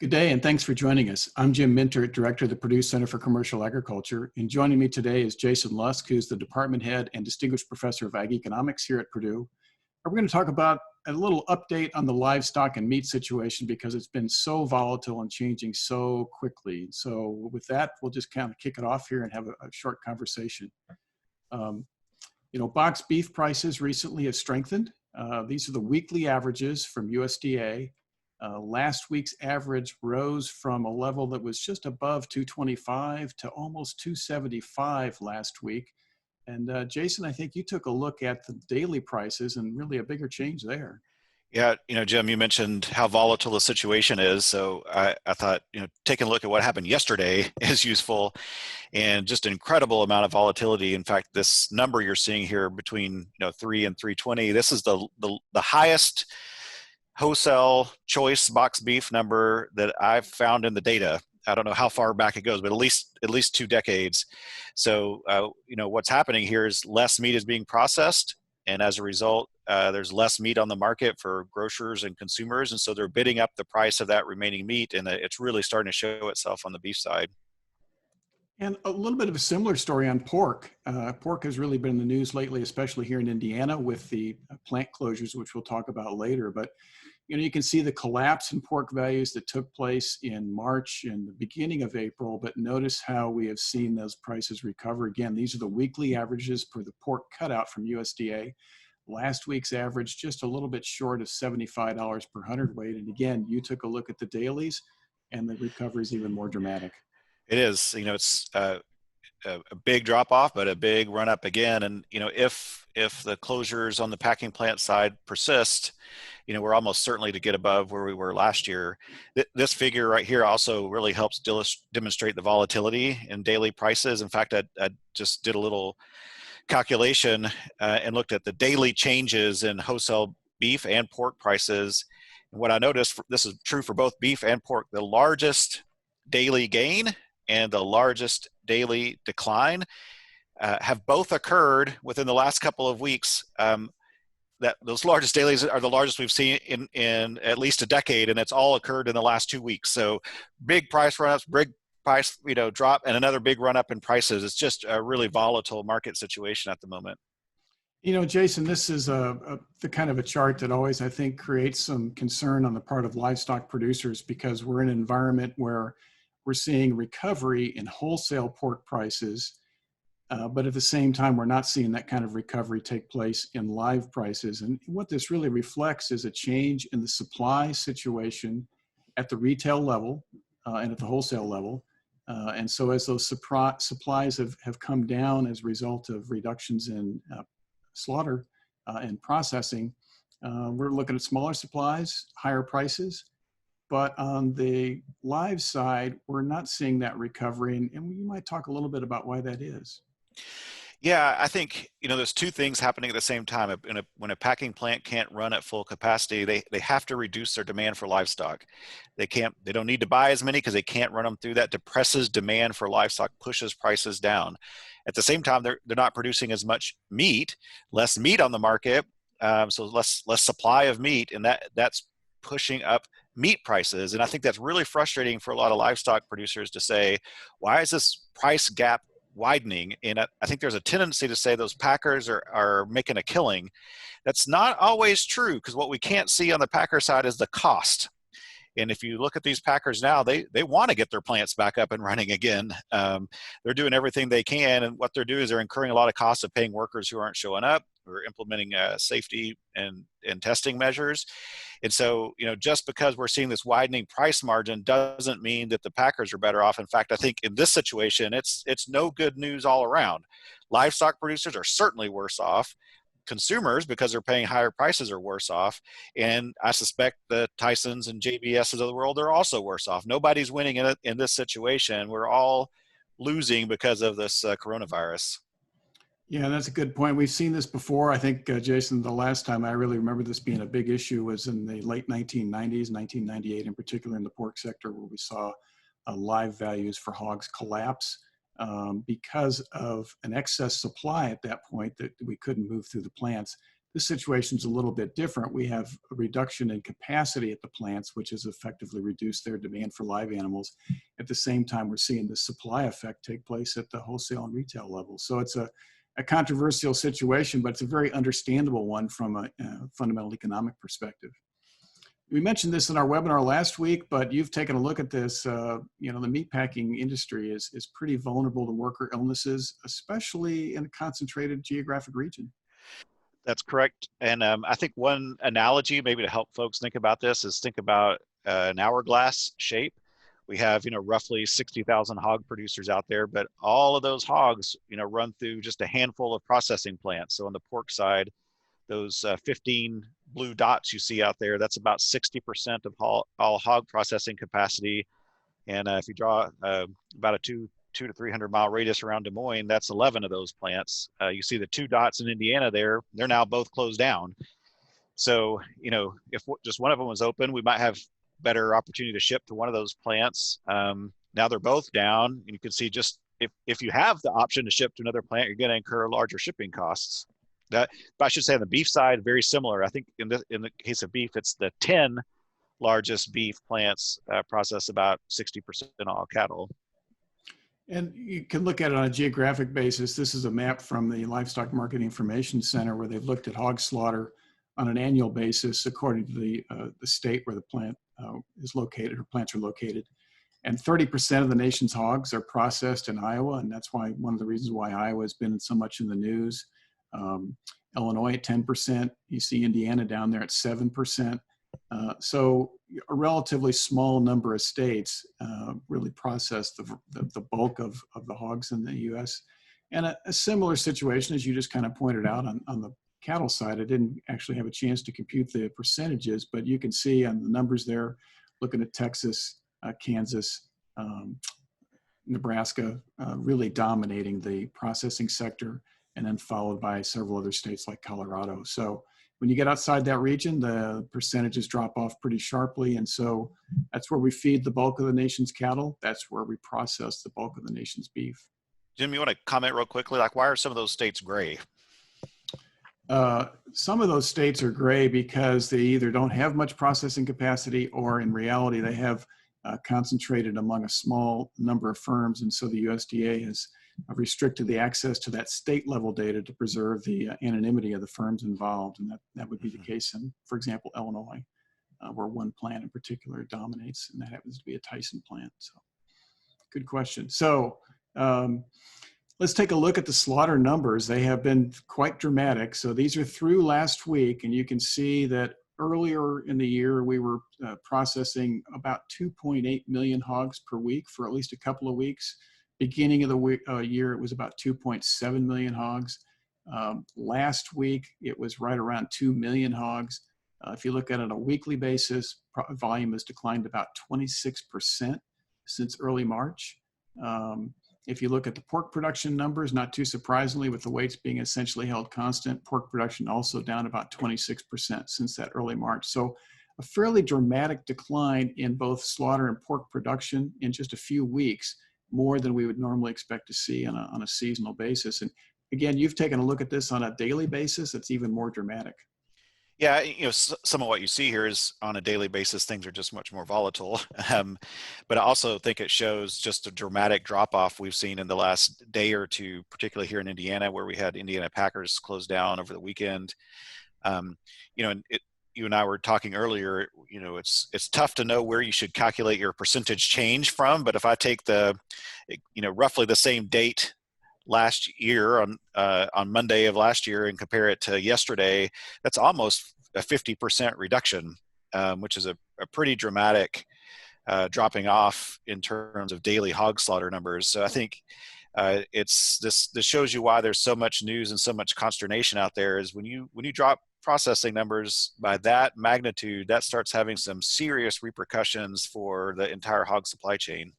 Good day, and thanks for joining us. I'm Jim Minter, Director of the Purdue Center for Commercial Agriculture, and joining me today is Jason Lusk, who's the Department Head and Distinguished Professor of Ag Economics here at Purdue. And we're going to talk about a little update on the livestock and meat situation because it's been so volatile and changing so quickly. So with that, we'll just kind of kick it off here and have a short conversation. Box beef prices recently have strengthened. These are the weekly averages from USDA. Last week's average rose from a level that was just above 225 to almost 275 last week. And Jason, I think you took a look at the daily prices and really a bigger change there. Yeah, Jim, you mentioned how volatile the situation is. So I thought, taking a look at what happened yesterday is useful, and just an incredible amount of volatility. In fact, this number you're seeing here between 3 and 320, this is the highest wholesale choice box beef number that I've found in the data. I don't know how far back it goes, but at least 2 decades. So what's happening here is less meat is being processed, and as a result, there's less meat on the market for grocers and consumers, and so they're bidding up the price of that remaining meat, and it's really starting to show itself on the beef side. And a little bit of a similar story on pork. Pork has really been in the news lately, especially here in Indiana with the plant closures, which we'll talk about later. But you can see the collapse in pork values that took place in March and the beginning of April, but notice how we have seen those prices recover again. These are the weekly averages per the pork cutout from USDA. Last week's average just a little bit short of $75 per hundredweight. And again, you took a look at the dailies and the recovery is even more dramatic. It is, it's a big drop off, but a big run up again. And, if the closures on the packing plant side persist, we're almost certainly to get above where we were last year. This figure right here also really helps demonstrate the volatility in daily prices. In fact, I just did a little calculation and looked at the daily changes in wholesale beef and pork prices. And what I noticed, this is true for both beef and pork, the largest daily gain and the largest daily decline have both occurred within the last couple of weeks. That those largest dailies are the largest we've seen in at least a decade, and it's all occurred in the last 2 weeks. So big price run-ups, big price drop, and another big run-up in prices. It's just a really volatile market situation at the moment. Jason, this is the kind of a chart that always, I think, creates some concern on the part of livestock producers because we're in an environment where we're seeing recovery in wholesale pork prices, but at the same time, we're not seeing that kind of recovery take place in live prices. And what this really reflects is a change in the supply situation at the retail level and at the wholesale level. And so as those supplies have come down as a result of reductions in slaughter and processing, we're looking at smaller supplies, higher prices. But on the live side, we're not seeing that recovery. And you might talk a little bit about why that is. Yeah, I think, there's 2 things happening at the same time. When a packing plant can't run at full capacity, they have to reduce their demand for livestock. They don't need to buy as many because they can't run them through. That depresses demand for livestock, pushes prices down. At the same time, they're not producing as much meat, less meat on the market, so less supply of meat, and that's pushing up meat prices. And I think that's really frustrating for a lot of livestock producers to say, why is this price gap widening? And I think there's a tendency to say those packers are making a killing. That's not always true, because what we can't see on the packer side is the cost. And if you look at these packers now, they want to get their plants back up and running again. They're doing everything they can, and what they're doing is they're incurring a lot of costs of paying workers who aren't showing up. We're implementing safety and testing measures. And so, just because we're seeing this widening price margin doesn't mean that the packers are better off. In fact, I think in this situation, it's no good news all around. Livestock producers are certainly worse off. Consumers, because they're paying higher prices, are worse off. And I suspect the Tysons and JBSs of the world are also worse off. Nobody's winning in this situation. We're all losing because of this coronavirus. Yeah, that's a good point. We've seen this before. I think, Jason, the last time I really remember this being a big issue was in the late 1990s, 1998 in particular in the pork sector, where we saw live values for hogs collapse because of an excess supply at that point that we couldn't move through the plants. This situation is a little bit different. We have a reduction in capacity at the plants, which has effectively reduced their demand for live animals. At the same time, we're seeing the supply effect take place at the wholesale and retail level. So it's a controversial situation, but it's a very understandable one from a fundamental economic perspective. We mentioned this in our webinar last week, but you've taken a look at this. The meatpacking industry is pretty vulnerable to worker illnesses, especially in a concentrated geographic region. That's correct. And I think one analogy maybe to help folks think about this is think about an hourglass shape. We have, roughly 60,000 hog producers out there, but all of those hogs, run through just a handful of processing plants. So on the pork side, those 15 blue dots you see out there, that's about 60% of all hog processing capacity. And if you draw about a 200 to 300 mile radius around Des Moines, that's 11 of those plants. You see the 2 dots in Indiana there, they're now both closed down. So, if just one of them was open, we might have better opportunity to ship to one of those plants. Now they're both down, and you can see just if you have the option to ship to another plant, you're going to incur larger shipping costs. But I should say on the beef side, very similar. I think in the case of beef, it's the 10 largest beef plants process about 60% of all cattle. And you can look at it on a geographic basis. This is a map from the Livestock Market Information Center where they've looked at hog slaughter on an annual basis according to the state where the plant is located, or plants are located. And 30% of the nation's hogs are processed in Iowa, and that's why one of the reasons why Iowa has been so much in the news. Illinois at 10%. You see Indiana down there at 7%. So a relatively small number of states really process the bulk of the hogs in the U.S. And a similar situation, as you just kind of pointed out on the cattle side. I didn't actually have a chance to compute the percentages, but you can see on the numbers there, looking at Texas, Kansas, Nebraska, really dominating the processing sector, and then followed by several other states like Colorado. So when you get outside that region, the percentages drop off pretty sharply. And so that's where we feed the bulk of the nation's cattle. That's where we process the bulk of the nation's beef. Jim, you want to comment real quickly? Like, why are some of those states gray? Some of those states are gray because they either don't have much processing capacity, or in reality, they have concentrated among a small number of firms. And so the USDA has restricted the access to that state level data to preserve the anonymity of the firms involved. And that would be the case in, for example, Illinois, where one plant in particular dominates, and that happens to be a Tyson plant. So good question. So let's take a look at the slaughter numbers. They have been quite dramatic. So these are through last week, and you can see that earlier in the year, we were processing about 2.8 million hogs per week for at least a couple of weeks. Beginning of the year, it was about 2.7 million hogs. Last week, it was right around 2 million hogs. If you look at it on a weekly basis, volume has declined about 26% since early March. If you look at the pork production numbers, not too surprisingly, with the weights being essentially held constant, pork production also down about 26% since that early March. So a fairly dramatic decline in both slaughter and pork production in just a few weeks, more than we would normally expect to see on a seasonal basis. And again, you've taken a look at this on a daily basis. It's even more dramatic. Yeah, some of what you see here is on a daily basis, things are just much more volatile. But I also think it shows just a dramatic drop off we've seen in the last day or two, particularly here in Indiana, where we had Indiana Packers closed down over the weekend. And you and I were talking earlier, it's tough to know where you should calculate your percentage change from. But if I take roughly the same date last year on Monday of last year and compare it to yesterday, that's almost a 50% reduction, which is a pretty dramatic dropping off in terms of daily hog slaughter numbers. So I think this shows you why there's so much news and so much consternation out there. Is when you drop processing numbers by that magnitude, that starts having some serious repercussions for the entire hog supply chain.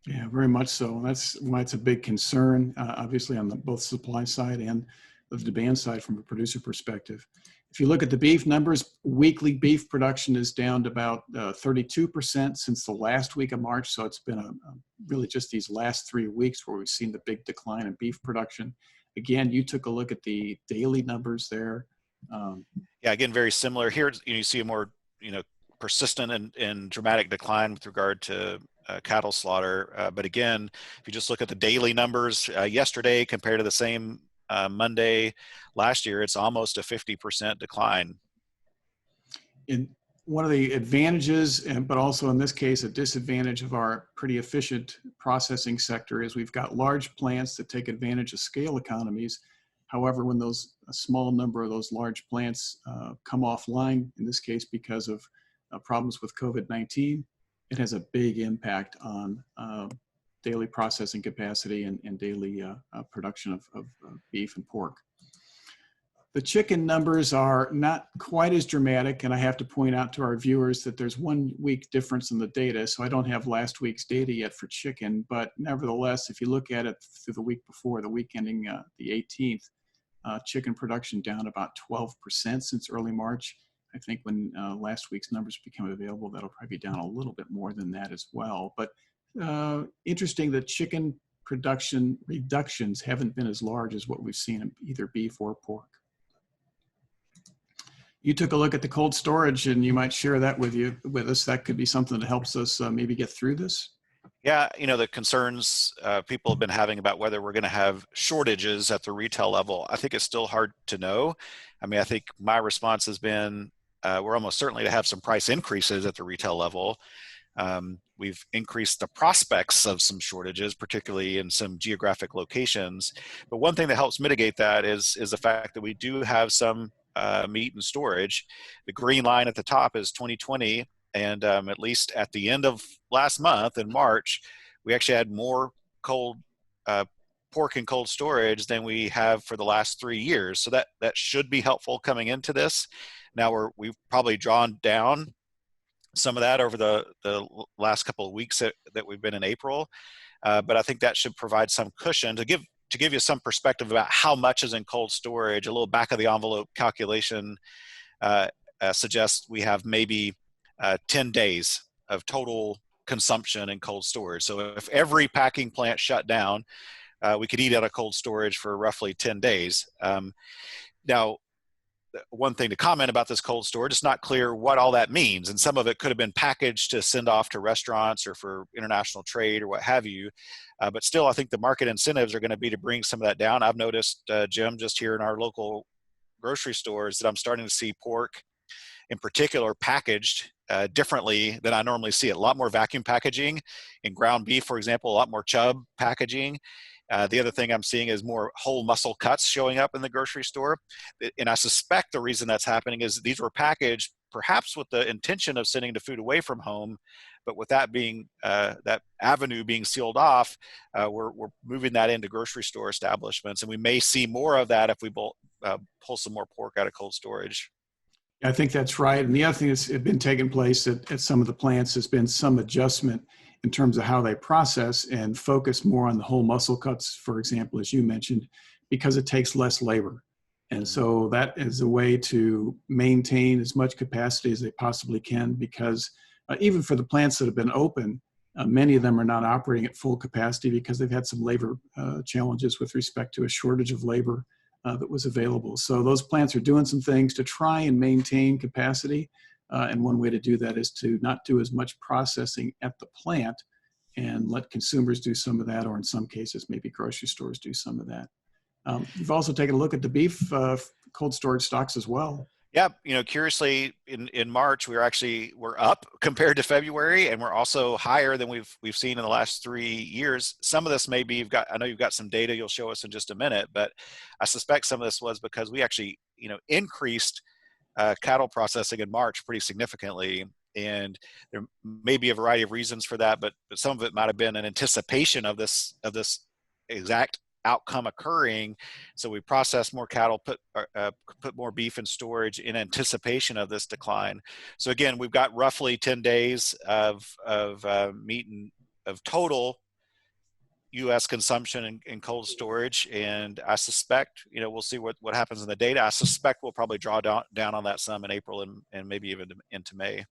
Yeah, very much so. That's why it's a big concern, obviously, on both supply side and the demand side from a producer perspective. If you look at the beef numbers, weekly beef production is down to about 32% since the last week of March. So it's been really just these last 3 weeks where we've seen the big decline in beef production. Again, you took a look at the daily numbers there. Um, Yeah, again, very similar here. You see a more, you know, persistent and dramatic decline with regard to cattle slaughter. But again, if you just look at the daily numbers yesterday compared to the same Monday last year, it's almost a 50% decline. in one of the advantages, but also in this case, a disadvantage of our pretty efficient processing sector is we've got large plants that take advantage of scale economies. However, when a small number of those large plants come offline, in this case because of problems with COVID-19, it has a big impact on daily processing capacity and daily production of beef and pork. The chicken numbers are not quite as dramatic, and I have to point out to our viewers that there's 1 week difference in the data, so I don't have last week's data yet for chicken, but nevertheless, if you look at it through the week before, the week ending the 18th, chicken production down about 12% since early March. I think when last week's numbers become available, that'll probably be down a little bit more than that as well. But interesting that chicken production reductions haven't been as large as what we've seen in either beef or pork. You took a look at the cold storage, and you might share that with us. That could be something that helps us maybe get through this. Yeah, you know, the concerns people have been having about whether we're going to have shortages at the retail level, I think it's still hard to know. I mean, I think my response has been we're almost certainly to have some price increases at the retail level. We've increased the prospects of some shortages, particularly in some geographic locations. But one thing that helps mitigate that is the fact that we do have some meat and storage. The green line at the top is 2020, and at least at the end of last month in March, we actually had more cold pork in cold storage than we have for the last 3 years. So that should be helpful coming into this. Now we've probably drawn down some of that over the last couple of weeks that we've been in April, but I think that should provide some cushion to give you some perspective about how much is in cold storage. A little back of the envelope calculation suggests we have maybe 10 days of total consumption in cold storage. So if every packing plant shut down, we could eat out of cold storage for roughly 10 days. Now, one thing to comment about this cold storage, it's not clear what all that means. And some of it could have been packaged to send off to restaurants or for international trade or what have you. But still, I think the market incentives are going to be to bring some of that down. I've noticed, Jim, just here in our local grocery stores that I'm starting to see pork in particular packaged differently than I normally see it. A lot more vacuum packaging in ground beef, for example, a lot more chub packaging. The other thing I'm seeing is more whole muscle cuts showing up in the grocery store. And I suspect the reason that's happening is these were packaged perhaps with the intention of sending the food away from home, but with that being, that avenue being sealed off, we're moving that into grocery store establishments. And we may see more of that if we pull some more pork out of cold storage. I think that's right. And the other thing that's been taking place at some of the plants has been some adjustment in terms of how they process and focus more on the whole muscle cuts, for example, as you mentioned, because it takes less labor. And so that is a way to maintain as much capacity as they possibly can, because even for the plants that have been open, many of them are not operating at full capacity because they've had some labor challenges with respect to a shortage of labor that was available. So those plants are doing some things to try and maintain capacity. And one way to do that is to not do as much processing at the plant and let consumers do some of that, or in some cases, maybe grocery stores do some of that. You've also taken a look at the beef cold storage stocks as well. Yeah, you know, curiously, in March we're up compared to February, and we're also higher than we've seen in the last 3 years. Some of this may be I know you've got some data you'll show us in just a minute, but I suspect some of this was because we actually, you know, increased cattle processing in March pretty significantly, and there may be a variety of reasons for that, but some of it might have been an anticipation of this exact outcome occurring. So we process more cattle, put more beef in storage in anticipation of this decline. So again, we've got roughly 10 days of meat and of total U.S. consumption in cold storage, and I suspect, you know, we'll see what happens in the data. I suspect we'll probably draw down on that some in April and maybe even into May.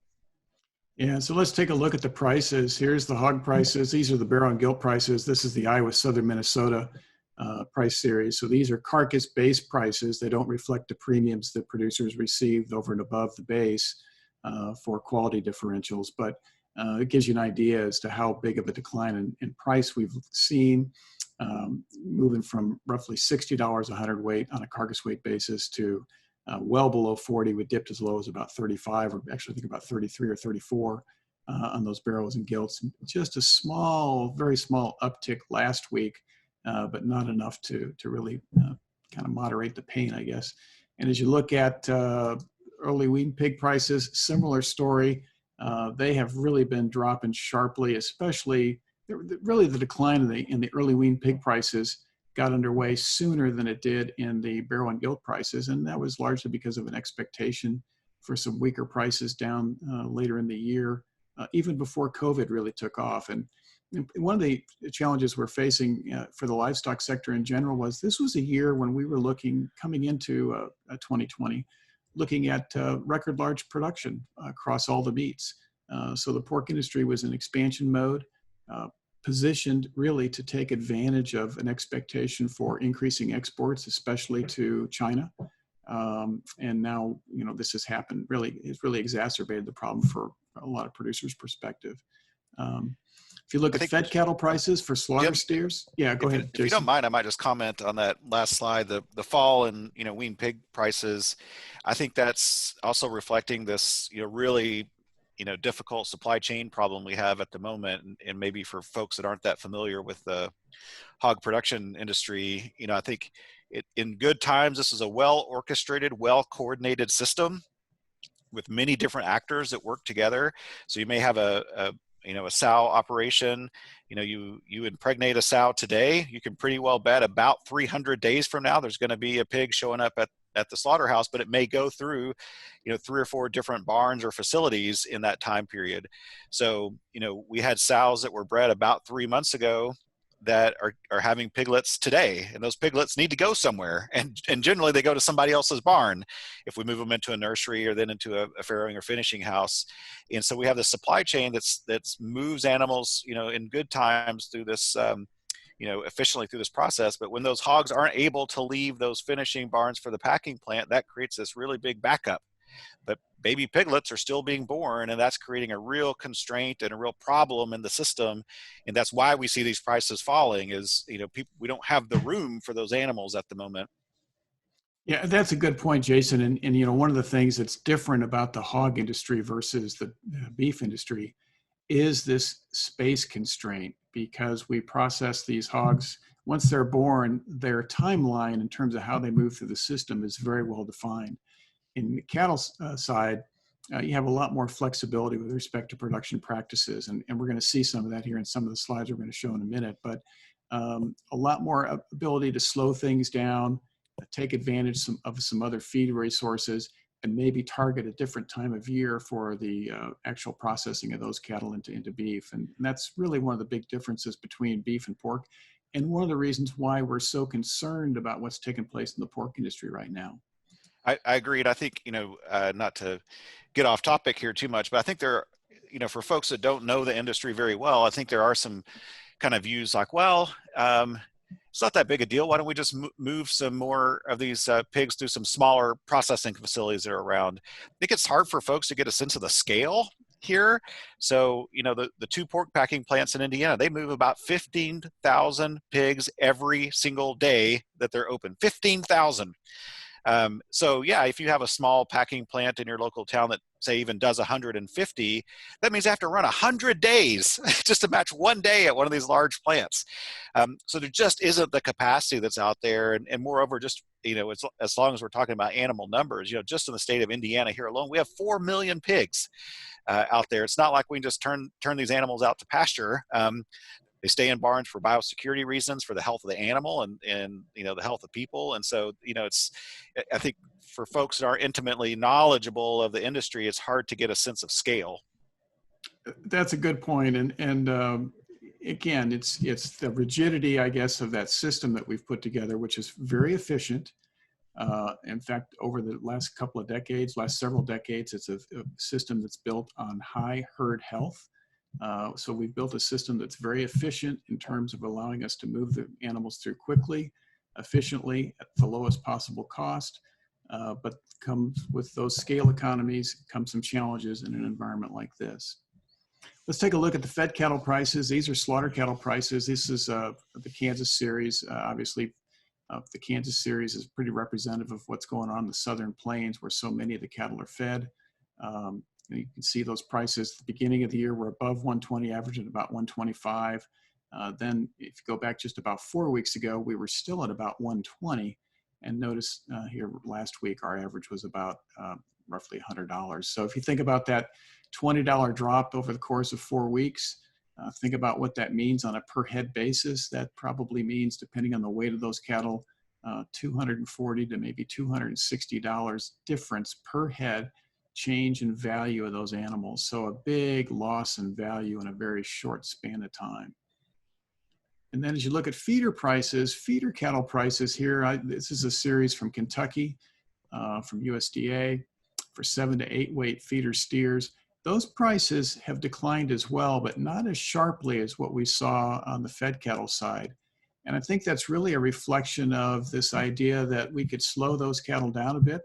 Yeah, so let's take a look at the prices. Here's the hog prices. These are the barrel and gilt prices. This is the Iowa Southern Minnesota price series. So these are carcass-based prices. They don't reflect the premiums that producers received over and above the base for quality differentials, but it gives you an idea as to how big of a decline in price we've seen, moving from roughly $60 a hundredweight on a carcass weight basis to well below 40. We dipped as low as about 35, or actually I think about 33 or 34 on those barrels and gilts. Just a small, very small uptick last week, but not enough to really kind of moderate the pain, I guess. And as you look at early wean pig prices, similar story. They have really been dropping sharply, especially really the decline in the early wean pig prices got underway sooner than it did in the barrel and gilt prices. And that was largely because of an expectation for some weaker prices down later in the year, even before COVID really took off. And one of the challenges we're facing for the livestock sector in general was this was a year when we were coming into 2020, looking at record large production across all the meats. So the pork industry was in expansion mode, positioned really to take advantage of an expectation for increasing exports, especially to China. And now, this has happened, it's really exacerbated the problem for a lot of producers' perspective. If you look at fed cattle prices for slaughter steers, yeah, go ahead, Jason. If you don't mind, I might just comment on that last slide, the fall in wean pig prices. I think that's also reflecting this really difficult supply chain problem we have at the moment, and maybe for folks that aren't that familiar with the hog production industry, I think in good times this is a well orchestrated, well coordinated system with many different actors that work together. So you may have a sow operation, you impregnate a sow today, you can pretty well bet about 300 days from now there's going to be a pig showing up at the slaughterhouse, but it may go through 3 or 4 different barns or facilities in that time period. So we had sows that were bred about 3 months ago that are having piglets today, and those piglets need to go somewhere, and generally they go to somebody else's barn if we move them into a nursery or then into a farrowing or finishing house. And so we have the supply chain that's moves animals in good times through this efficiently through this process. But when those hogs aren't able to leave those finishing barns for the packing plant, that creates this really big backup. But baby piglets are still being born, and that's creating a real constraint and a real problem in the system. And that's why we see these prices falling is, we don't have the room for those animals at the moment. Yeah, that's a good point, Jason. And one of the things that's different about the hog industry versus the beef industry is this space constraint, because we process these hogs once they're born. Their timeline in terms of how they move through the system is very well defined. In the cattle side, you have a lot more flexibility with respect to production practices, and we're going to see some of that here in some of the slides we're going to show in a minute. But a lot more ability to slow things down, take advantage of some other feed resources, and maybe target a different time of year for the actual processing of those cattle into beef. And that's really one of the big differences between beef and pork, and one of the reasons why we're so concerned about what's taking place in the pork industry right now. I agree. And I think, not to get off topic here too much, but I think there, for folks that don't know the industry very well, I think there are some kind of views like, well, it's not that big a deal. Why don't we just move some more of these pigs through some smaller processing facilities that are around? I think it's hard for folks to get a sense of the scale here. So, the 2 pork packing plants in Indiana, they move about 15,000 pigs every single day that they're open. 15,000. So yeah, if you have a small packing plant in your local town that say even does 150, that means they have to run 100 days just to match one day at one of these large plants. So there just isn't the capacity that's out there. And moreover, just, it's, as long as we're talking about animal numbers, just in the state of Indiana here alone, we have 4 million pigs out there. It's not like we can just turn these animals out to pasture. They stay in barns for biosecurity reasons, for the health of the animal and the health of people. And so, I think for folks that are intimately knowledgeable of the industry, it's hard to get a sense of scale. That's a good point. And again, it's the rigidity, I guess, of that system that we've put together, which is very efficient. In fact, over the last several decades, it's a system that's built on high herd health. So we've built a system that's very efficient in terms of allowing us to move the animals through quickly, efficiently, at the lowest possible cost. But comes with those scale economies, comes some challenges in an environment like this. Let's take a look at the fed cattle prices. These are slaughter cattle prices. This is the Kansas series. Obviously, the Kansas series is pretty representative of what's going on in the southern plains where so many of the cattle are fed. You can see those prices at the beginning of the year were above 120, averaging about 125. Then if you go back just about 4 weeks ago, we were still at about 120. And notice here last week, our average was about roughly $100. So if you think about that $20 drop over the course of 4 weeks, think about what that means on a per head basis. That probably means, depending on the weight of those cattle, $240 to maybe $260 difference per head change in value of those animals. So a big loss in value in a very short span of time. And then as you look at feeder prices, feeder cattle prices here, this is a series from Kentucky, from USDA for 7 to 8 weight feeder steers. Those prices have declined as well, but not as sharply as what we saw on the fed cattle side. And I think that's really a reflection of this idea that we could slow those cattle down a bit,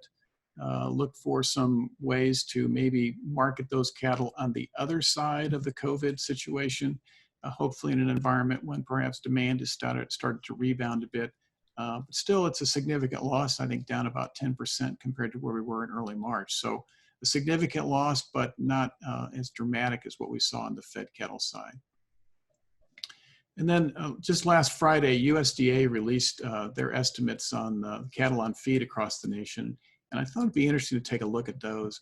look for some ways to maybe market those cattle on the other side of the COVID situation, hopefully in an environment when perhaps demand has started to rebound a bit. But still, it's a significant loss, I think down about 10% compared to where we were in early March. So a significant loss, but not as dramatic as what we saw on the fed cattle side. And then just last Friday, USDA released their estimates on cattle on feed across the nation. And I thought it'd be interesting to take a look at those.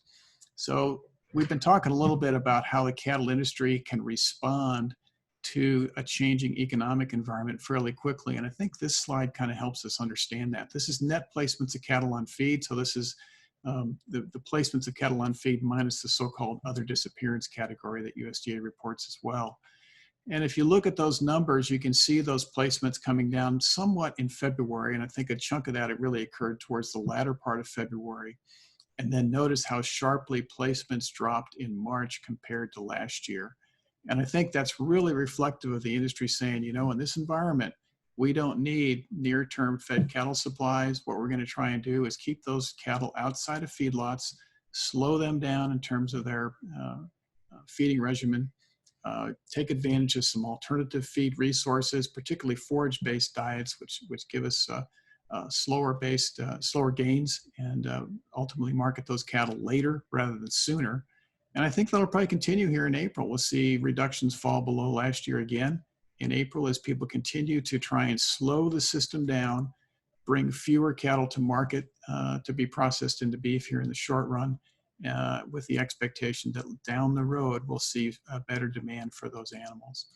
So we've been talking a little bit about how the cattle industry can respond to a changing economic environment fairly quickly. And I think this slide kind of helps us understand that. This is net placements of cattle on feed. So this is the placements of cattle on feed minus the so-called other disappearance category that USDA reports as well. And if you look at those numbers, you can see those placements coming down somewhat in February. And I think a chunk of that, it really occurred towards the latter part of February. And then notice how sharply placements dropped in March compared to last year. And I think that's really reflective of the industry saying, you know, in this environment, we don't need near-term fed cattle supplies. What we're going to try and do is keep those cattle outside of feedlots, slow them down in terms of their feeding regimen, take advantage of some alternative feed resources, particularly forage-based diets, which give us slower gains, and ultimately market those cattle later rather than sooner. And I think that'll probably continue here in April. We'll see reductions fall below last year again in April as people continue to try and slow the system down, bring fewer cattle to market to be processed into beef here in the short run, with the expectation that down the road we'll see a better demand for those animals.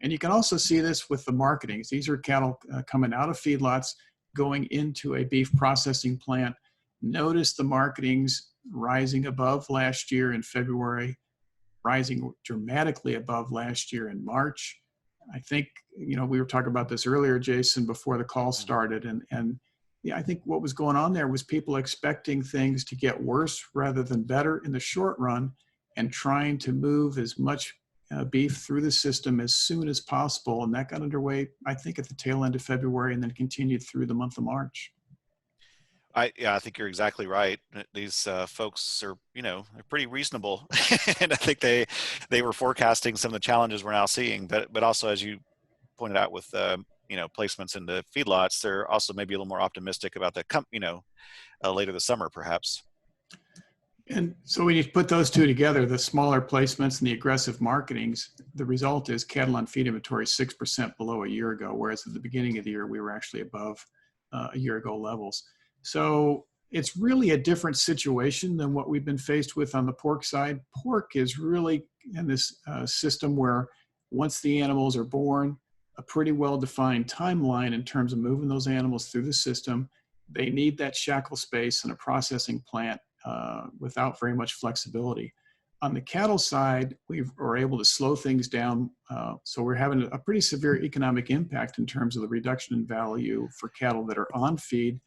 And you can also see this with the marketings. These are cattle coming out of feedlots, going into a beef processing plant. Notice the marketings rising above last year in February, rising dramatically above last year in March. I think, you know, we were talking about this earlier, Jason, before the call started. And yeah, I think what was going on there was people expecting things to get worse rather than better in the short run, and trying to move as much beef through the system as soon as possible. And that got underway, I think, at the tail end of February and then continued through the month of March. I think you're exactly right. These folks are, you know, they're pretty reasonable, and I think they were forecasting some of the challenges we're now seeing. But also, as you pointed out, with you know, placements into feedlots, they're also maybe a little more optimistic about the later this summer, perhaps. And so when you put those two together, the smaller placements and the aggressive marketings, the result is cattle on feed inventory 6% below a year ago, whereas at the beginning of the year we were actually above a year ago levels. So it's really a different situation than what we've been faced with on the pork side. Pork is really in this system where once the animals are born, a pretty well-defined timeline in terms of moving those animals through the system. They need that shackle space in a processing plant without very much flexibility. On the cattle side, we were able to slow things down. So we're having a pretty severe economic impact in terms of the reduction in value for cattle that are on feed,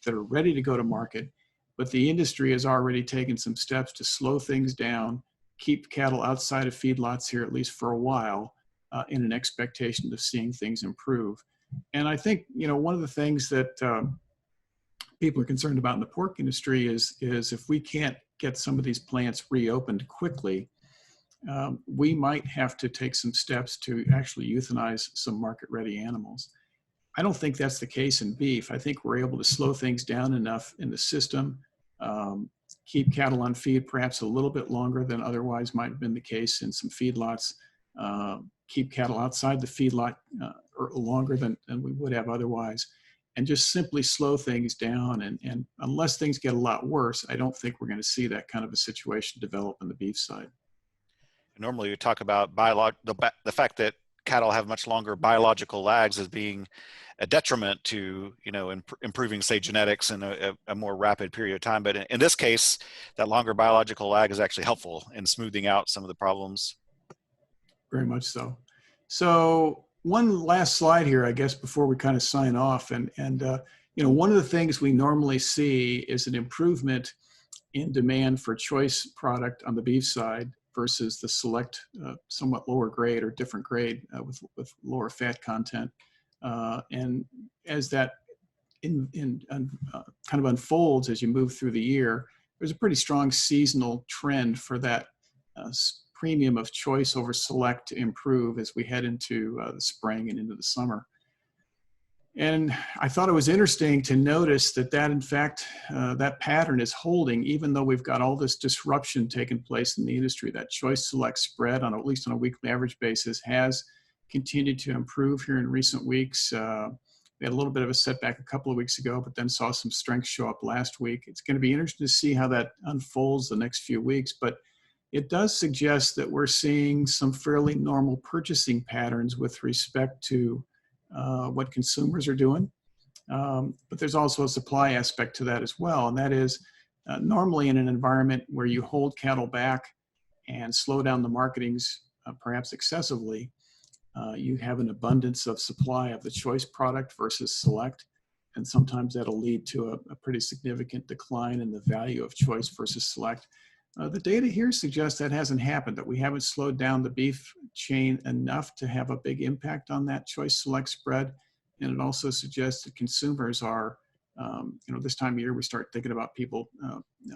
that are ready to go to market. But the industry has already taken some steps to slow things down, keep cattle outside of feedlots here, at least for a while, in an expectation of seeing things improve. And I think, one of the things that people are concerned about in the pork industry is if we can't get some of these plants reopened quickly, we might have to take some steps to actually euthanize some market-ready animals. I don't think that's the case in beef. I think we're able to slow things down enough in the system, keep cattle on feed perhaps a little bit longer than otherwise might have been the case in some feedlots, keep cattle outside the feedlot or longer than we would have otherwise, and just simply slow things down. And unless things get a lot worse, I don't think we're going to see that kind of a situation develop on the beef side. Normally, we talk about the fact that cattle have much longer biological lags as being a detriment to improving, say, genetics in a more rapid period of time. But in this case, that longer biological lag is actually helpful in smoothing out some of the problems. Very much so. So one last slide here, I guess, before we kind of sign off. And one of the things we normally see is an improvement in demand for choice product on the beef side versus the select, somewhat lower grade or different grade with lower fat content. And as that kind of unfolds as you move through the year, there's a pretty strong seasonal trend for that premium of choice over select to improve as we head into the spring and into the summer. And I thought it was interesting to notice that in fact, that pattern is holding, even though we've got all this disruption taking place in the industry. That choice select spread, at least on a weekly average basis, has continued to improve here in recent weeks. We had a little bit of a setback a couple of weeks ago, but then saw some strength show up last week. It's going to be interesting to see how that unfolds the next few weeks, but it does suggest that we're seeing some fairly normal purchasing patterns with respect to what consumers are doing. But there's also a supply aspect to that as well. And that is normally in an environment where you hold cattle back and slow down the marketings perhaps excessively, you have an abundance of supply of the choice product versus select. And sometimes that'll lead to a pretty significant decline in the value of choice versus select. The data here suggests that hasn't happened, that we haven't slowed down the beef chain enough to have a big impact on that choice select spread. And it also suggests that consumers are, this time of year, we start thinking about people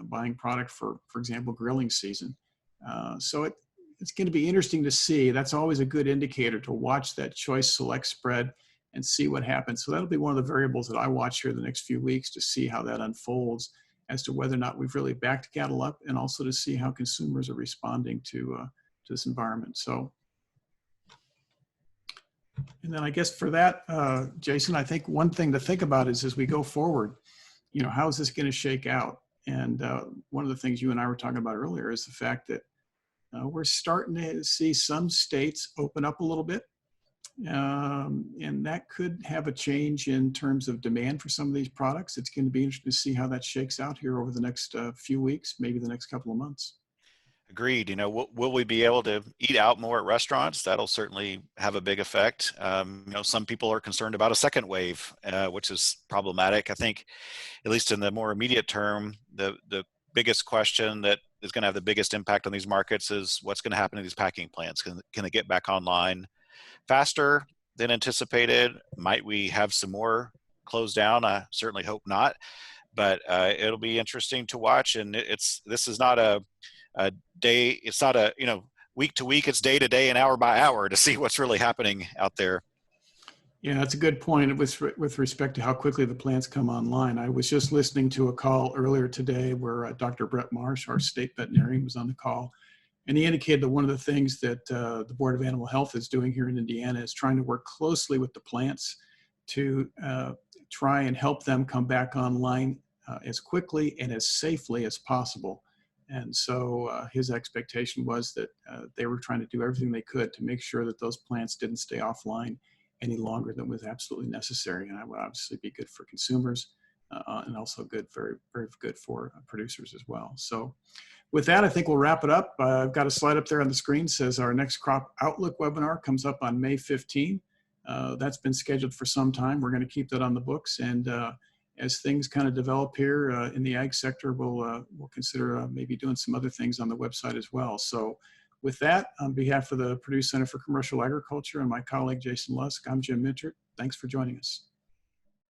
buying product for example, grilling season. So it's going to be interesting to see. That's always a good indicator to watch that choice select spread and see what happens. So that'll be one of the variables that I watch here the next few weeks to see how that unfolds, as to whether or not we've really backed cattle up, and also to see how consumers are responding to this environment. So, and then I guess for that, Jason, I think one thing to think about is as we go forward, how is this going to shake out? And one of the things you and I were talking about earlier is the fact that we're starting to see some states open up a little bit. And that could have a change in terms of demand for some of these products. It's going to be interesting to see how that shakes out here over the next few weeks, maybe the next couple of months. Agreed. Will we be able to eat out more at restaurants? That'll certainly have a big effect. Some people are concerned about a second wave, which is problematic. I think, at least in the more immediate term, the biggest question that is going to have the biggest impact on these markets is what's going to happen to these packing plants. Can they get back online faster than anticipated? Might we have some more closed down? I certainly hope not, but it'll be interesting to watch. And this is not a day. It's not a week to week. It's day to day and hour by hour to see what's really happening out there. Yeah, that's a good point with respect to how quickly the plants come online. I was just listening to a call earlier today where Dr. Brett Marsh, our state veterinarian, was on the call. And he indicated that one of the things that the Board of Animal Health is doing here in Indiana is trying to work closely with the plants to try and help them come back online as quickly and as safely as possible. And so his expectation was that they were trying to do everything they could to make sure that those plants didn't stay offline any longer than was absolutely necessary. And that would obviously be good for consumers and also very, very good for producers as well. So with that, I think we'll wrap it up. I've got a slide up there on the screen that says our next Crop Outlook webinar comes up on May 15. That's been scheduled for some time. We're going to keep that on the books. And as things kind of develop here in the ag sector, we'll consider maybe doing some other things on the website as well. So with that, on behalf of the Purdue Center for Commercial Agriculture and my colleague Jason Lusk, I'm Jim Mintert. Thanks for joining us.